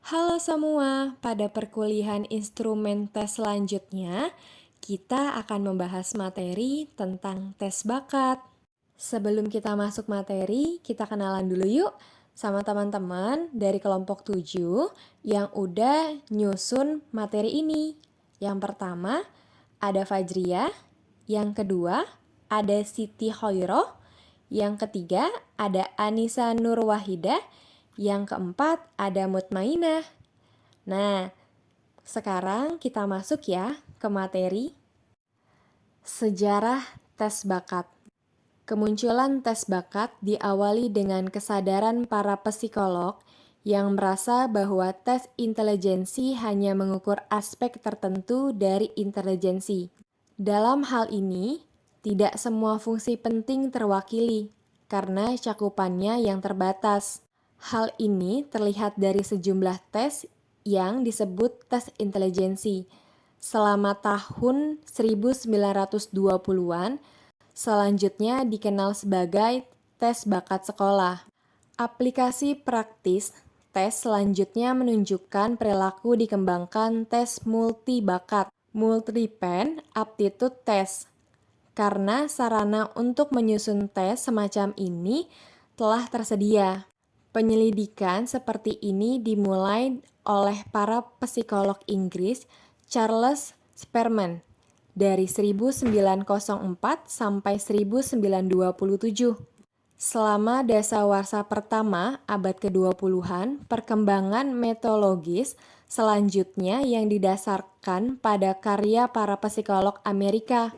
Halo semua, pada perkuliahan instrumen tes selanjutnya, kita akan membahas materi tentang tes bakat. Sebelum kita masuk materi, kita kenalan dulu yuk sama teman-teman dari kelompok 7 yang udah nyusun materi ini. Yang pertama, ada Fajria. Yang kedua, ada Siti Khoiroh. Yang ketiga, ada Anissa Nurwahidah. Yang keempat, ada Mutmainah. Nah, sekarang kita masuk ya ke materi sejarah tes bakat. Kemunculan tes bakat diawali dengan kesadaran para psikolog yang merasa bahwa tes intelijensi hanya mengukur aspek tertentu dari intelijensi. Dalam hal ini, tidak semua fungsi penting terwakili karena cakupannya yang terbatas. Hal ini terlihat dari sejumlah tes yang disebut tes intelijensi selama tahun 1920-an, selanjutnya dikenal sebagai tes bakat sekolah. Aplikasi praktis tes selanjutnya menunjukkan perilaku dikembangkan tes multi bakat, multi-pen aptitude test, karena sarana untuk menyusun tes semacam ini telah tersedia. Penyelidikan seperti ini dimulai oleh para psikolog Inggris Charles Spearman dari 1904 sampai 1927. Selama dasawarsa pertama abad ke-20-an, perkembangan metodologis selanjutnya yang didasarkan pada karya para psikolog Amerika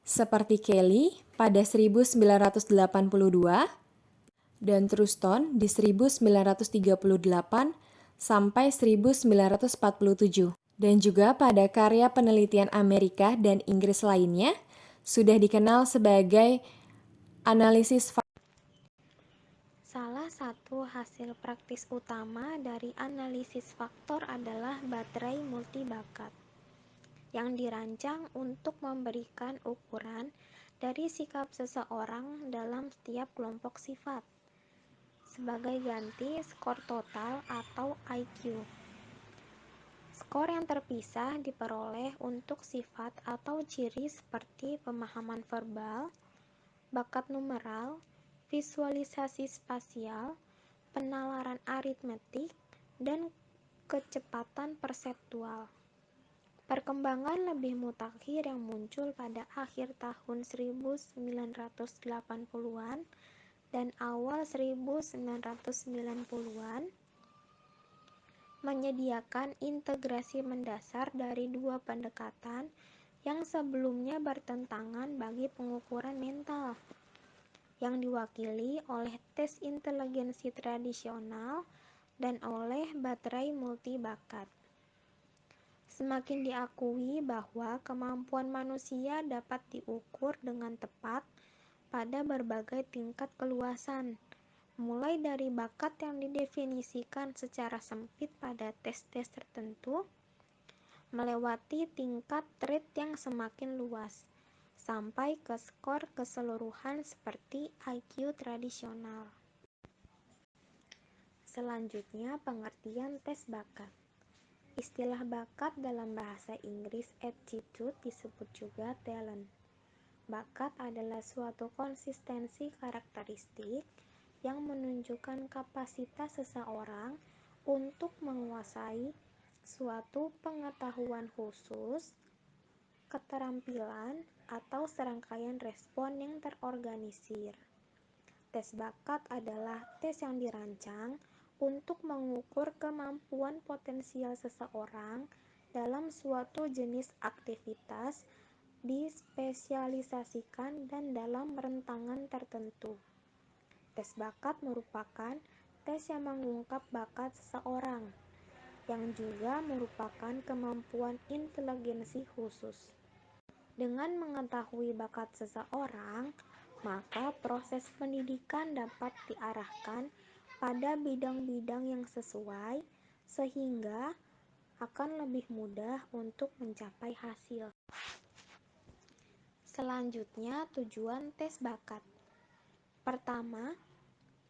seperti Kelly pada 1982 dan Truston di 1938 sampai 1947. Dan juga pada karya penelitian Amerika dan Inggris lainnya sudah dikenal sebagai analisis Salah satu hasil praktis utama dari analisis faktor adalah baterai multibakat, yang dirancang untuk memberikan ukuran dari sikap seseorang dalam setiap kelompok sifat, sebagai ganti skor total atau IQ. Skor yang terpisah diperoleh untuk sifat atau ciri seperti pemahaman verbal, bakat numeral, visualisasi spasial, penalaran aritmetik, dan kecepatan perseptual. Perkembangan lebih mutakhir yang muncul pada akhir tahun 1980-an dan awal 1990-an menyediakan integrasi mendasar dari dua pendekatan yang sebelumnya bertentangan bagi pengukuran mental, yang diwakili oleh tes inteligensi tradisional dan oleh baterai multibakat. Semakin diakui bahwa kemampuan manusia dapat diukur dengan tepat pada berbagai tingkat keluasan, mulai dari bakat yang didefinisikan secara sempit pada tes-tes tertentu, melewati tingkat trait yang semakin luas, sampai ke skor keseluruhan seperti IQ tradisional. Selanjutnya, pengertian tes bakat. Istilah bakat dalam bahasa Inggris aptitude disebut juga talent. Bakat adalah suatu konsistensi karakteristik yang menunjukkan kapasitas seseorang untuk menguasai suatu pengetahuan khusus, keterampilan, atau serangkaian respon yang terorganisir. Tes bakat adalah tes yang dirancang untuk mengukur kemampuan potensial seseorang dalam suatu jenis aktivitas dispesialisasikan dan dalam rentangan tertentu. Tes bakat merupakan tes yang mengungkap bakat seseorang, yang juga merupakan kemampuan inteligensi khusus. Dengan mengetahui bakat seseorang, maka proses pendidikan dapat diarahkan pada bidang-bidang yang sesuai, sehingga akan lebih mudah untuk mencapai hasil. Selanjutnya, tujuan tes bakat. Pertama,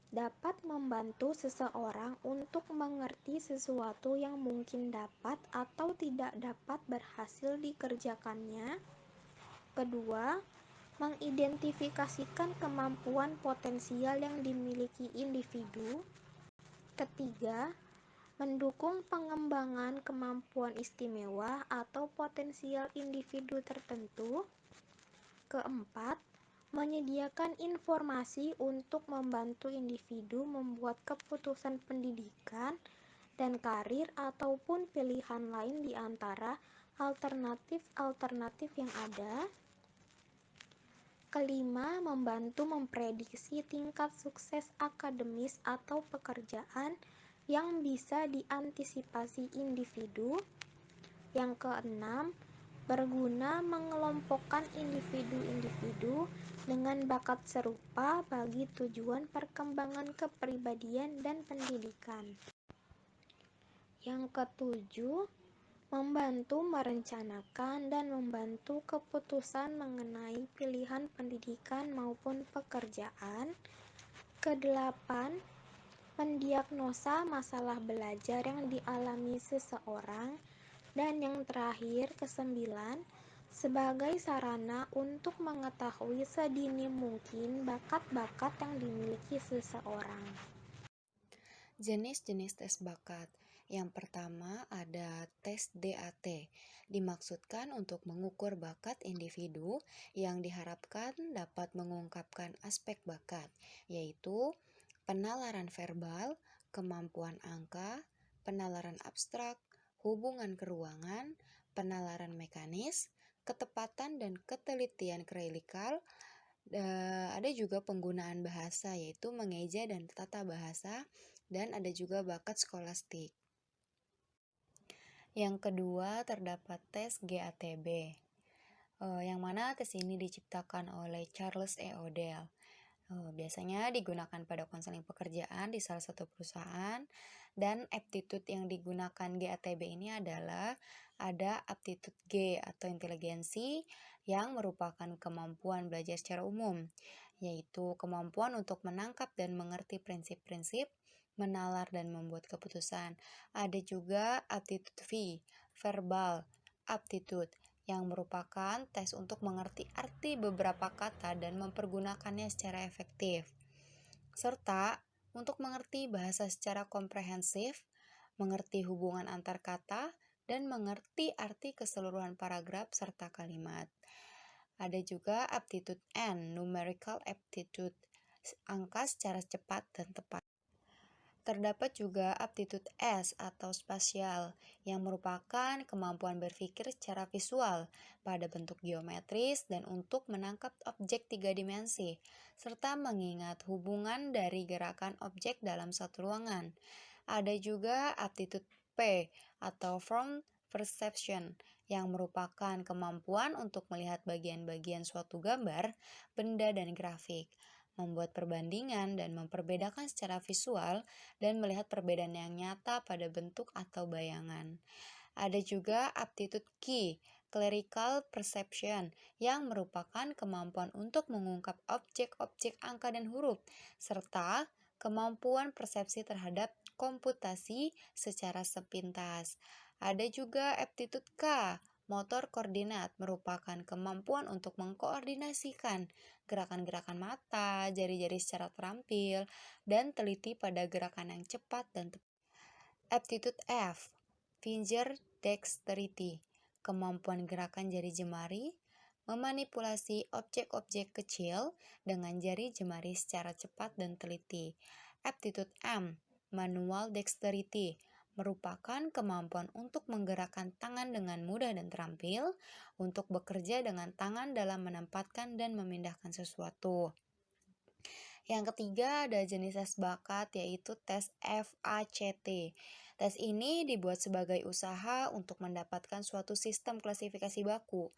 dapat membantu seseorang untuk mengerti sesuatu yang mungkin dapat atau tidak dapat berhasil dikerjakannya. Kedua, mengidentifikasikan kemampuan potensial yang dimiliki individu. Ketiga, mendukung pengembangan kemampuan istimewa atau potensial individu tertentu. Keempat, menyediakan informasi untuk membantu individu membuat keputusan pendidikan dan karir ataupun pilihan lain di antara alternatif-alternatif yang ada. Kelima, membantu memprediksi tingkat sukses akademis atau pekerjaan yang bisa diantisipasi individu. Yang keenam, berguna mengelompokkan individu-individu dengan bakat serupa bagi tujuan perkembangan kepribadian dan pendidikan. Yang ketujuh, membantu merencanakan dan membantu keputusan mengenai pilihan pendidikan maupun pekerjaan. Kedelapan, mendiagnosa masalah belajar yang dialami seseorang. Dan yang terakhir, kesembilan, sebagai sarana untuk mengetahui sedini mungkin bakat-bakat yang dimiliki seseorang. Jenis-jenis tes bakat. Yang pertama ada tes DAT, dimaksudkan untuk mengukur bakat individu yang diharapkan dapat mengungkapkan aspek bakat, yaitu penalaran verbal, kemampuan angka, penalaran abstrak, hubungan keruangan, penalaran mekanis, ketepatan dan ketelitian kritikal. Ada juga penggunaan bahasa, yaitu mengeja dan tata bahasa, dan ada juga bakat skolastik. Yang kedua terdapat tes GATB, yang mana tes ini diciptakan oleh Charles E. Odell. Biasanya digunakan pada konseling pekerjaan di salah satu perusahaan, dan aptitude yang digunakan GATB ini adalah ada aptitude G atau inteligensi yang merupakan kemampuan belajar secara umum, yaitu kemampuan untuk menangkap dan mengerti prinsip-prinsip, menalar dan membuat keputusan. Ada juga aptitude V, verbal aptitude, yang merupakan tes untuk mengerti arti beberapa kata dan mempergunakannya secara efektif. Serta untuk mengerti bahasa secara komprehensif, mengerti hubungan antar kata, dan mengerti arti keseluruhan paragraf serta kalimat. Ada juga aptitude N, numerical aptitude, angka secara cepat dan tepat. Terdapat juga aptitude S atau spasial, yang merupakan kemampuan berpikir secara visual pada bentuk geometris dan untuk menangkap objek 3 dimensi, serta mengingat hubungan dari gerakan objek dalam satu ruangan. Ada juga aptitude P atau front perception, yang merupakan kemampuan untuk melihat bagian-bagian suatu gambar, benda, dan grafik, membuat perbandingan dan memperbedakan secara visual, dan melihat perbedaan yang nyata pada bentuk atau bayangan. Ada juga aptitude Q, clerical perception, yang merupakan kemampuan untuk mengungkap objek-objek angka dan huruf, serta kemampuan persepsi terhadap komputasi secara sepintas. Ada juga aptitude K, motor koordinat, merupakan kemampuan untuk mengkoordinasikan gerakan-gerakan mata, jari-jari secara terampil, dan teliti pada gerakan yang cepat dan tepat. Aptitude F, finger dexterity, kemampuan gerakan jari jemari, memanipulasi objek-objek kecil dengan jari jemari secara cepat dan teliti. Aptitude M, manual dexterity, merupakan kemampuan untuk menggerakkan tangan dengan mudah dan terampil, untuk bekerja dengan tangan dalam menempatkan dan memindahkan sesuatu. Yang ketiga ada jenis tes bakat, yaitu tes FACT. Tes ini dibuat sebagai usaha untuk mendapatkan suatu sistem klasifikasi baku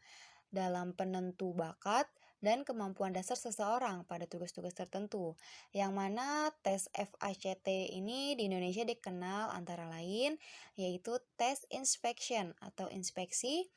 dalam penentu bakat dan kemampuan dasar seseorang pada tugas-tugas tertentu, yang mana tes FACT ini di Indonesia dikenal antara lain yaitu tes inspection atau inspeksi,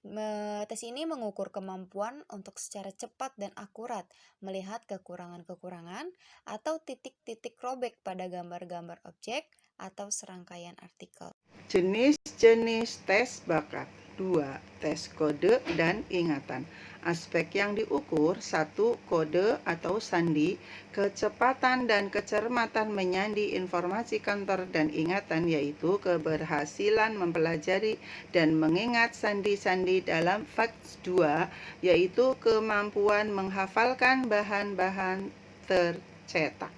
Tes ini mengukur kemampuan untuk secara cepat dan akurat melihat kekurangan-kekurangan atau titik-titik robek pada gambar-gambar objek atau serangkaian artikel. Jenis-jenis tes bakat. 2. Tes kode dan ingatan. Aspek yang diukur: 1. Kode atau sandi, kecepatan dan kecermatan menyandi informasi kantor dan ingatan, yaitu keberhasilan mempelajari dan mengingat sandi-sandi dalam facts. 2. Yaitu kemampuan menghafalkan bahan-bahan tercetak.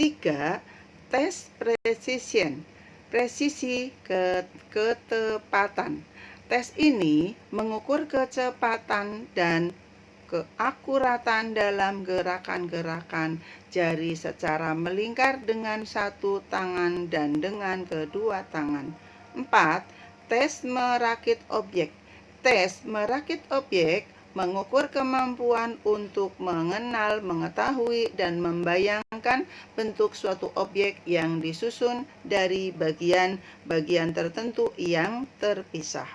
3. Tes precision, presisi ketepatan. Tes ini mengukur kecepatan dan keakuratan dalam gerakan-gerakan jari secara melingkar dengan satu tangan dan dengan kedua tangan. 4. Tes merakit objek. Tes merakit objek mengukur kemampuan untuk mengenal, mengetahui, dan membayangkan bentuk suatu objek yang disusun dari bagian-bagian tertentu yang terpisah.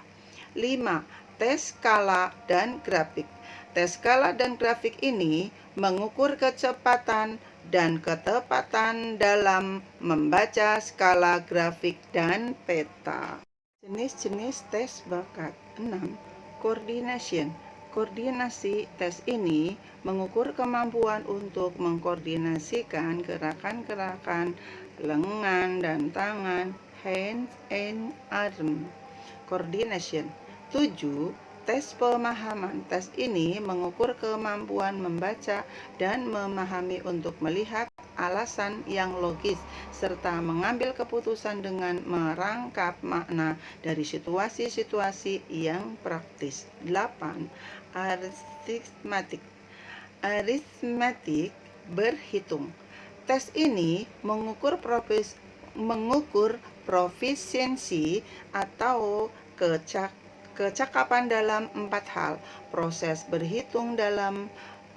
5. Tes skala dan grafik. Tes skala dan grafik ini mengukur kecepatan dan ketepatan dalam membaca skala grafik dan peta. Jenis-jenis tes bakat. 6. Coordination. Koordinasi. Tes ini mengukur kemampuan untuk mengkoordinasikan gerakan-gerakan lengan dan tangan, hands and arm. Coordination. 7. Tes pemahaman. Tes ini mengukur kemampuan membaca dan memahami untuk melihat alasan yang logis serta mengambil keputusan dengan merangkap makna dari situasi-situasi yang praktis. 8. Aritmatik berhitung. Tes ini mengukur profisiensi atau kecakapan dalam 4 hal: proses berhitung dalam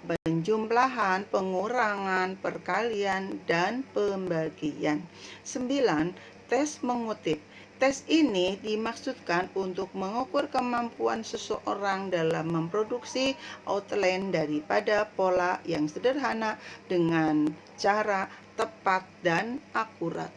penjumlahan, pengurangan, perkalian, dan pembagian. 9. Tes mengutip. Tes ini dimaksudkan untuk mengukur kemampuan seseorang dalam memproduksi outline daripada pola yang sederhana dengan cara tepat dan akurat.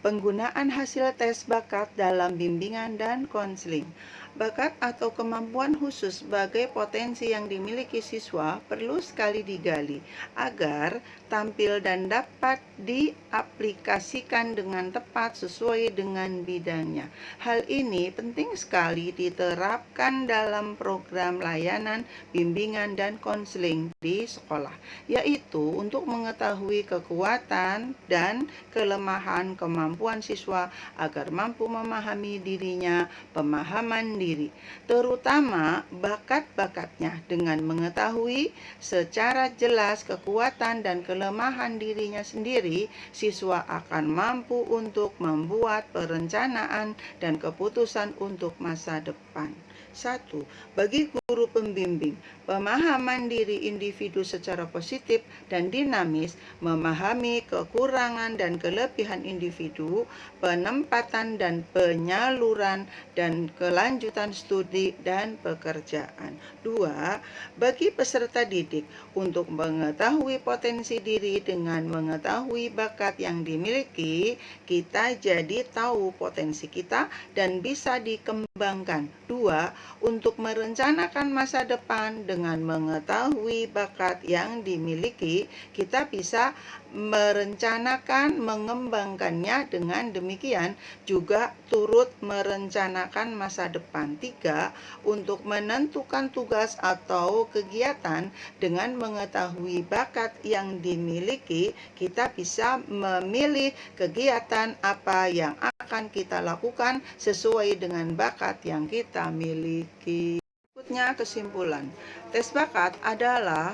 Penggunaan hasil tes bakat dalam bimbingan dan konseling. Bakat atau kemampuan khusus sebagai potensi yang dimiliki siswa perlu sekali digali agar tampil dan dapat diaplikasikan dengan tepat sesuai dengan bidangnya. Hal ini penting sekali diterapkan dalam program layanan, bimbingan, dan konseling di sekolah, yaitu untuk mengetahui kekuatan dan kelemahan kemampuan siswa agar mampu memahami dirinya, pemahaman diri, terutama bakat-bakatnya. Dengan mengetahui secara jelas kekuatan dan kelemahan dirinya sendiri, siswa akan mampu untuk membuat perencanaan dan keputusan untuk masa depan. 1. Bagi guru pembimbing, pemahaman diri individu secara positif dan dinamis, memahami kekurangan dan kelebihan individu, penempatan dan penyaluran, dan kelanjutan studi dan pekerjaan. 2. Bagi peserta didik, untuk mengetahui potensi diri dengan mengetahui bakat yang dimiliki, kita jadi tahu potensi kita dan bisa dikembangkan. 2. Untuk merencanakan masa depan dengan mengetahui bakat yang dimiliki, kita bisa merencanakan mengembangkannya. Dengan demikian juga turut merencanakan masa depan. 3. Untuk menentukan tugas atau kegiatan dengan mengetahui bakat yang dimiliki, kita bisa memilih kegiatan apa yang akan kita lakukan sesuai dengan bakat yang kita miliki. Berikutnya kesimpulan. Tes bakat adalah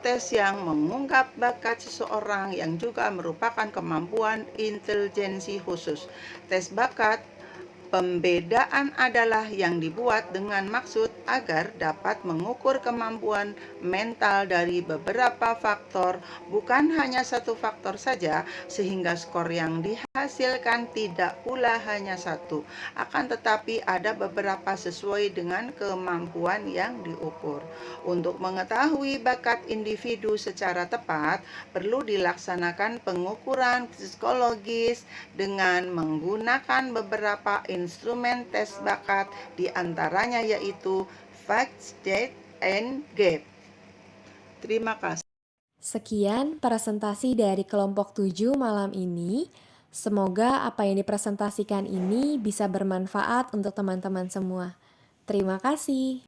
tes yang mengungkap bakat seseorang yang juga merupakan kemampuan intelijensi khusus. Tes bakat Pembedaan adalah yang dibuat dengan maksud agar dapat mengukur kemampuan mental dari beberapa faktor, bukan hanya satu faktor saja, sehingga skor yang dihasilkan tidak pula hanya satu, akan tetapi ada beberapa sesuai dengan kemampuan yang diukur. Untuk mengetahui bakat individu secara tepat, perlu dilaksanakan pengukuran psikologis dengan menggunakan beberapa instrumen tes bakat, di antaranya yaitu Facts, Date, and Gap. Terima kasih. Sekian presentasi dari kelompok 7 malam ini. Semoga apa yang dipresentasikan ini bisa bermanfaat untuk teman-teman semua. Terima kasih.